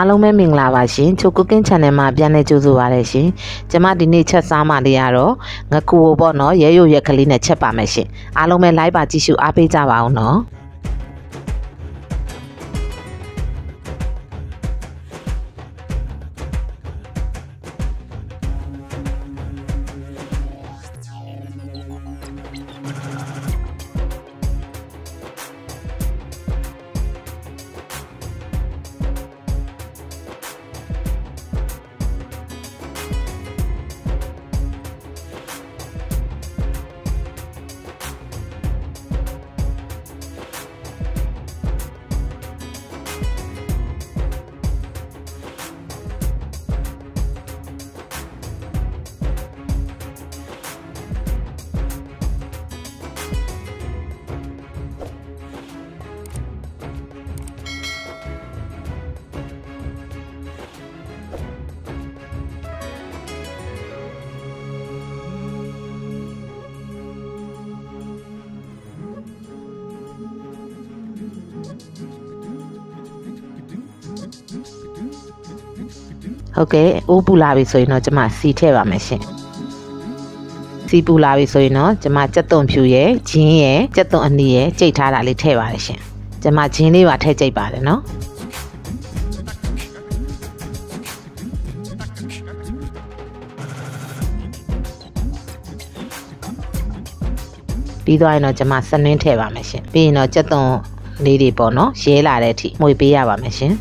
အားလုံးပဲမင်္ဂလာပါရှင်ချိုကုကင်း channel မှာပြန်လည်ကြိုဆိုပါရရှင်ကျမဒီနေ့ချက်စားမှလေးရတော့ငကူကိုပေါ့နော်ရဲရွရက်ကလေးနဲ့ချက်ပါမယ်ရှင်အားလုံးပဲ live ပါကြည့်ရှုအားပေးကြပါအောင်နော်ဟုတ်ကဲ့အိုးပူလာပြီဆိုရင်တော့ကျမစီထည့်ပါမယ်ရှင်စီပူလာပြီဆိုရင်တော့ကျမကြက်သွန်ဖြူရဲ့ဂျင်းရဲ့ကြက်သွန်အနီရဲ့ကြိတ်ထားတာလေးထည့်ပါတယ်ရှင်ကျမဂျင်းလေးပါထည့်ကြိတ်ပါတယ်နော်ပြီးသွားရင်တော့ကျမစနွင်းထည့်ပါမယ်ရှင်ပြီးရင်တော့ကြက်သွန်လေးတွေပေါ့နော်ရဲလာတဲ့အထိမှုေပေးရပါမယ်ရှင်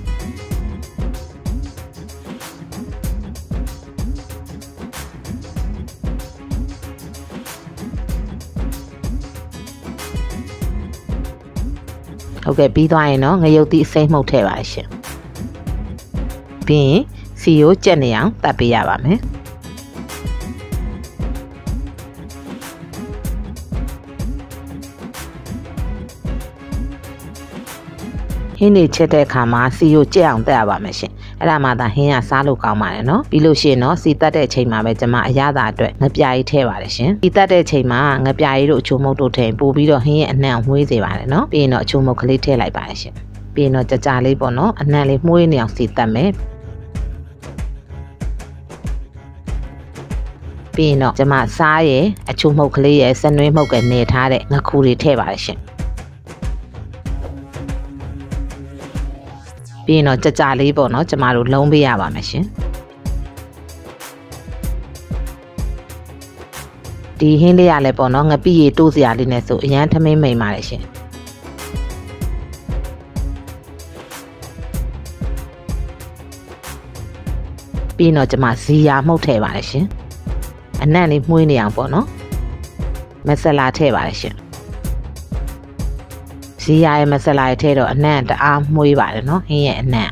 ဟုတ်ကဲ့ပြီးသွားရင်တော့ငရုတ်သီးအစိမ်းမှုတ်ထည့်ပါရှင်ပြီးရင်စီကိုကြက်နေအောင်တတ်ပေးရပါမယ်ဟင်းတွေချက်တဲ့အခါမှာစီကိုကြက်အောင်တက်ရပါမယ်ရှင်အဲ့ဒါမှသာဟင်းကစားလို့ကောင်းပါတယ်နော်ပြီးလို့ရှိရင်တော့စီတက်တဲ့အချိန်မှာပဲကျွန်မအရသာအတွက်ငပြားကြီးထည့်ပါတယ်ရှင်စီတက်တဲ့အချိန်မှာငပြားကြီးတို့အချိုမုတ်တို့ထည့်ပို့ပြီးတော့ဟင်းရဲ့အနှံ့မွှေးစေပါတယ်နော်ပြီးရင်တော့အချိုမုတ်ကလေးထည့်လိုက်ပါတယ်ရှင်ပြီးရင်တော့ကြကြလေးပေါ့နော်အနှံ့လေးမွှေးနေအောင်စီတက်မယ်ပြီးရင်တော့ကျွန်မစားရဲ့အချိုမုတ်ကလေးရဲ့စနွေးမုတ်ကနေထားတဲ့ငခုတွေထည့်ပါတယ်ရှင်ပြီးရင်တော့ကြကြလေးပေါ့နော်ကျမတို့လုံးပေးရပါမယ်ရှင်ဒီဟင်းလေးရလဲပေါ့နော်ငပိရီတိုးစရာလေးနဲ့ဆိုအရန်ထမင်းမိန်ပါတယ်ရှင်ပြီးရင်တော့ကျမဇီယာမှုတ်ထည့်ပါတယ်ရှင်အနံ့လေးမှုေးနေအောင်ပေါ့နော်မဆလာထည့်ပါတယ်ရှင်ဇီယာရဲ့မဆလာရဲ့ထဲတော့အနံ့တအားမှုေးပါတယ်နော်ဟင်းရဲ့အနံ့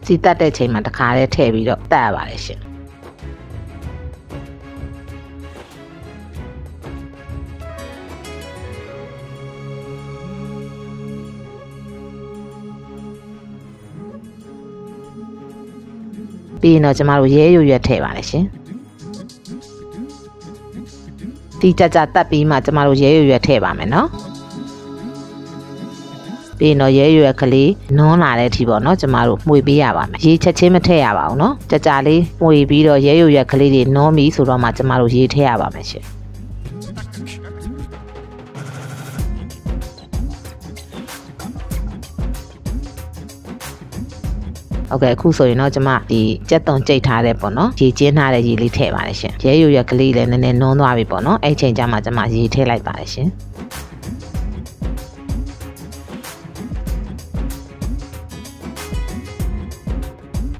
စီတက်တဲ့ချိန်မှာတခါတည်းထည့်ပြီးတော့တက်ရပါတယ်ရှင်ပြီးရင်တော့ကျမတို့ရဲရွက်ထည့်ပါတယ်ရှင်ဒီကြကြတက်ပြီးမှကျမတို့ရဲရွက်ထည့်ပါမယ်နော်ပြီးရင်တော့ရဲရွက်ကလေးနွန်းလာတဲ့အထိပေါ့နော်ကျမတို့မှုေပေးရပါမယ်ရေချက်ချင်းမထည့်ရပါဘူးနော်ကြကြလေးမှုေပြီးတော့ရဲရွက်ကလေးတွေနွန်းပြီးဆိုတော့မှကျမတို့ရေထည့်ရပါမယ်ရှင်ဟုတ်ကဲ့အခုဆိုရင်တော့ကျမဒီကြက်သွန်ကြိတ်ထားတဲ့ပေါ့နော်ရေကျင်းထားတဲ့ရေလေးထည့်ပါတယ်ရှင်ရဲရွက်ကလေးလည်းနည်းနည်းနွန်းသွားပြီပေါ့နော်အဲ့ချိန်ကျမှကျမရေထည့်လိုက်ပါတယ်ရှင်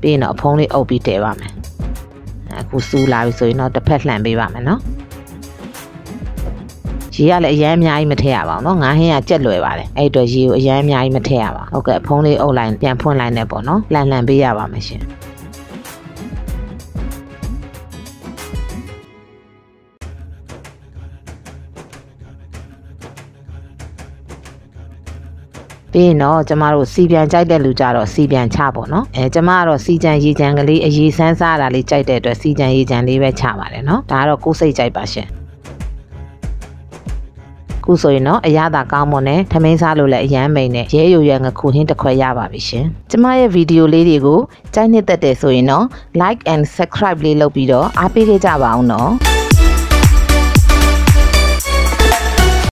ပြီးရင်တော့အဖုံးလေးအုပ်ပြီးတည်ပါမယ်အခုစူးလာပြီဆိုရင်တော့တစ်ဖက်လှန်ပေးပါမယ်နော်ရေကလည်းအရမ်းအများကြီးမထည့်ရပါဘူးเนาะငါးဟင်းကကြက်လွယ်ပါတယ်အဲ့အတွက်ရေကိုအရမ်းအများကြီးမထည့်ရပါဘူးဟုတ်ကဲ့ဖုံးလေးအုပ်လိုက်ပြန်ဖွင့်လိုက်နေပေါ့เนาะလှန်ပေးရပါမယ်ရှင်ပြီးရင်တော့ကျမတို့စီပြန်ကြိုက်တဲ့လူကြတော့စီပြန်ချပေါ့နော်ကျမကတော့စီကြံရေကြံကလေးအရေးဆန်းစားတာလေးကြိုက်တဲ့အတွက်စီကြံရေကြံလေးပဲချပါတယ်နော်ဒါကတော့ကိုယ်စိတ်ကြိုက်ပါရှင် ခုဆိုရင်တော့အရသာကောင်းမွန်နဲ့ထမင်းစားလို့လည်းအရန်မိန်နဲ့ရဲရွယ်ငခုဟင်းတစ်ခွက်ရပါပြီရှင်ကျမရဲ့ဗီဒီယိုလေးတွေကိုကြိုက်နှစ်သက်တယ်ဆိုရင်တော့ like and subscribe လေးလုပ်ပြီးတော့အားပေးခဲ့ကြပါအောင်နော်